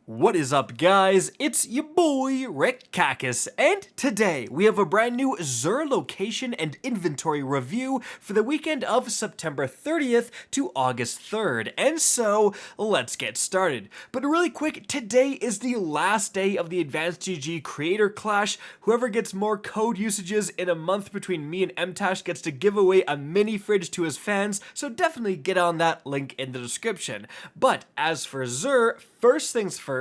What is up, guys? It's your boy Rick Kakis, and today we have a brand new Xur Location and Inventory review for the weekend of September 30th to August 3rd, and so let's get started. But really quick, today is the last day of the Advanced GG Creator Clash. Whoever gets more code usages in a month between me and MTash gets to give away a mini fridge to his fans, so definitely get on that link in the description. But as for Xur, first things first,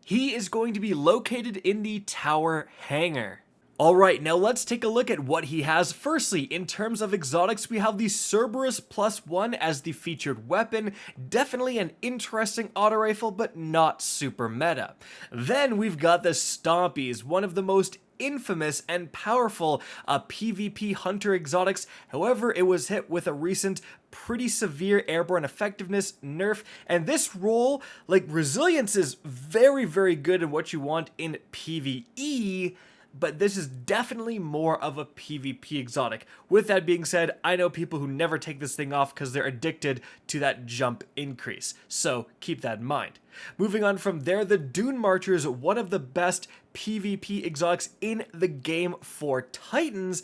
he is going to be located in the tower hangar. Alright, now let's take a look at what he has. Firstly, in terms of exotics, we have the Cerberus +1 as the featured weapon. Definitely an interesting auto rifle, but not super meta. Then we've got the Stompies, one of the most infamous and powerful PvP hunter exotics. However, it was hit with a recent pretty severe airborne effectiveness nerf, and this role, like, resilience is very good in what you want in PvE, but this is definitely more of a PvP exotic. With that being said, I know people who never take this thing off because they're addicted to that jump increase, so keep that in mind. Moving on from there, the Dune Marcher is one of the best PvP exotics in the game for Titans,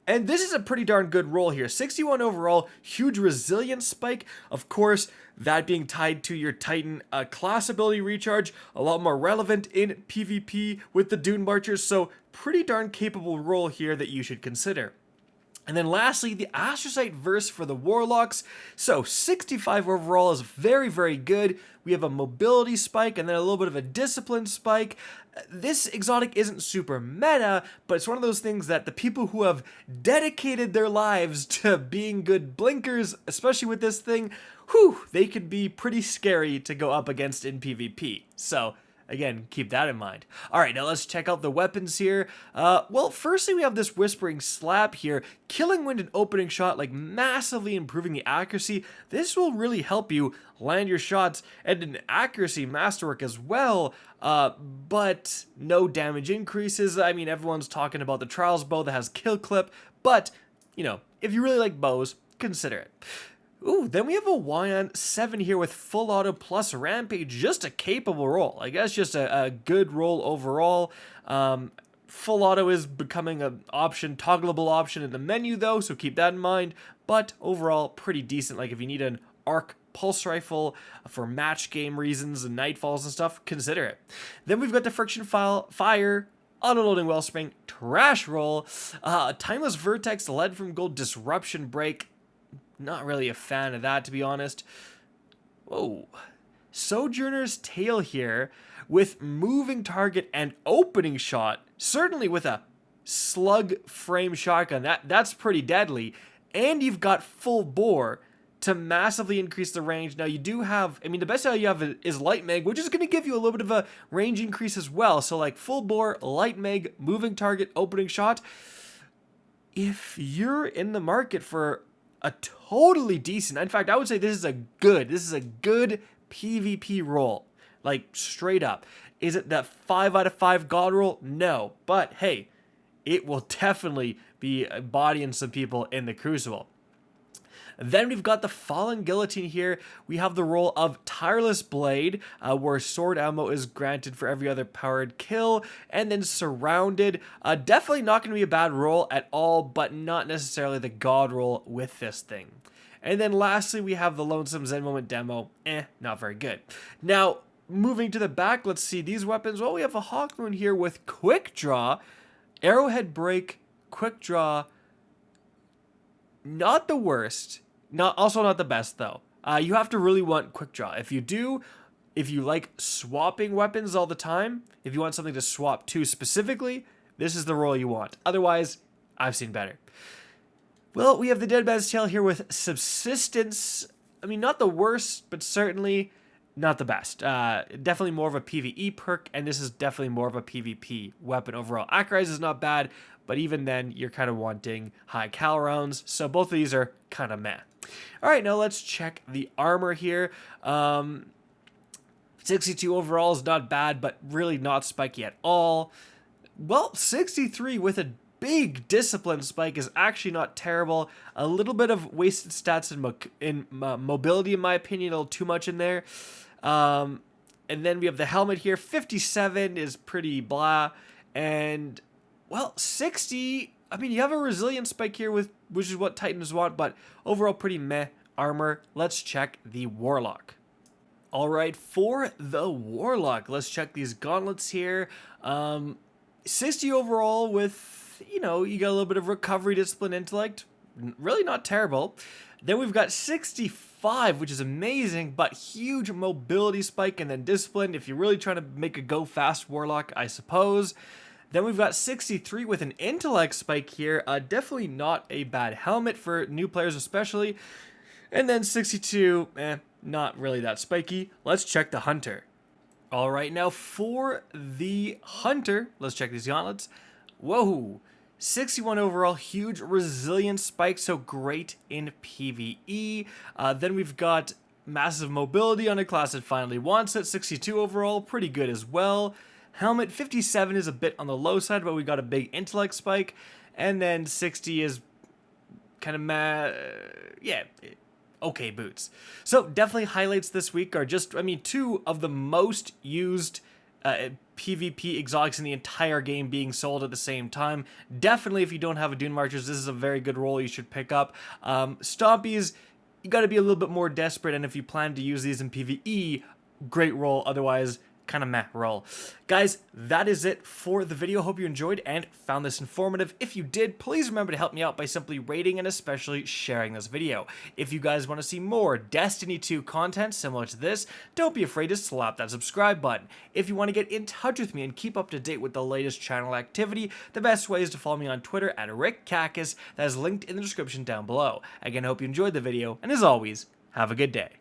and this is a pretty darn good roll here. 61 overall, huge resilience spike. Of course, that being tied to your Titan class ability recharge, a lot more relevant in PvP with the Dune Marchers, so pretty darn capable roll here that you should consider. And then lastly, the Astrocyte verse for the Warlocks. So 65 overall is very good. We have a mobility spike and then a little bit of a discipline spike. This exotic isn't super meta, but it's one of those things that the people who have dedicated their lives to being good blinkers, especially with this thing, they could be pretty scary to go up against in PvP. So again, keep that in mind. Alright, now let's check out the weapons here. Well, firstly, we have this Whispering Slap here. Killing Wind and Opening Shot, like, massively improving the accuracy. This will really help you land your shots, and an accuracy masterwork as well, but no damage increases. I mean, everyone's talking about the Trials bow that has kill clip, but, you know, if you really like bows, consider it. Ooh, then we have a Wyon 7 here with full auto plus rampage, just a capable roll. I guess just a good roll overall. Full auto is becoming an option, toggleable option in the menu though, so keep that in mind. But overall, pretty decent. Like if you need an arc pulse rifle for match game reasons and nightfalls and stuff, consider it. Then we've got the Friction Fire, Auto-loading Wellspring, Trash Roll, Timeless Vertex, Lead from Gold, Disruption Break. Not really a fan of that, to be honest. Whoa. Sojourner's Tail here with moving target and opening shot. Certainly with a slug frame shotgun. That's pretty deadly. And you've got full bore to massively increase the range. Now you do have, I mean, the best value you have is light mag, which is going to give you a little bit of a range increase as well. So like full bore, light mag, moving target, opening shot. If you're in the market for a totally decent, in fact, I would say this is a good PvP roll, like straight up. Is it that 5 out of 5 God roll? No, but hey, it will definitely be bodying some people in the Crucible. Then we've got the Fallen Guillotine here. We have the roll of Tireless Blade, where sword ammo is granted for every other powered kill, and then Surrounded. Definitely not going to be a bad roll at all, but not necessarily the God roll with this thing. And then lastly, we have the Lonesome Zen Moment demo. Not very good. Now, moving to the back, let's see these weapons. Well, we have a Hawkmoon here with Quick Draw, Arrowhead Break, Quick Draw. Not the worst. Also not the best, though. You have to really want Quick Draw. If you like swapping weapons all the time, if you want something to swap to specifically, this is the roll you want. Otherwise, I've seen better. Well, we have the Dead Man's Tale here with Subsistence. I mean, not the worst, but certainly not the best. Definitely more of a PvE perk, and this is definitely more of a PvP weapon overall. Accurize is not bad, but even then, you're kind of wanting high cal rounds, so both of these are kind of meh. Alright, now let's check the armor here. 62 overall is not bad, but really not spiky at all. Well, 63 with a big discipline spike is actually not terrible. A little bit of wasted stats in mobility, in my opinion, a little too much in there. And then we have the helmet here. 57 is pretty blah. And, well, 60, I mean, you have a resilient spike here, which is what Titans want, but overall pretty meh armor. Let's check the Warlock. All right, for the Warlock, let's check these gauntlets here. 60 overall with, you know, you got a little bit of recovery, discipline, intellect. Really not terrible. Then we've got 65, which is amazing, but huge mobility spike, and then discipline if you're really trying to make a go fast Warlock, I suppose. Then we've got 63 with an intellect spike here. Definitely not a bad helmet for new players especially. And then 62, not really that spiky. Let's check the Hunter. All right, now for the Hunter, let's check these gauntlets. Whoa, 61 overall, huge resilient spike, so great in PvE. Then we've got massive mobility on a class that finally wants it. 62 overall, pretty good as well. Helmet 57 is a bit on the low side, but we got a big intellect spike. And then 60 is kind of yeah, okay boots. So definitely highlights this week are just, I mean, two of the most used PvP exotics in the entire game being sold at the same time. Definitely, if you don't have a Dune Marchers, this is a very good role you should pick up. Stompies, you got to be a little bit more desperate, and if you plan to use these in PvE, great role. Otherwise, kind of meh roll. Guys, that is it for the video. Hope you enjoyed and found this informative. If you did, please remember to help me out by simply rating and especially sharing this video. If you guys want to see more Destiny 2 content similar to this, don't be afraid to slap that subscribe button. If you want to get in touch with me and keep up to date with the latest channel activity, the best way is to follow me on Twitter at RickCacus. That is linked in the description down below. Again, I hope you enjoyed the video, and as always, have a good day.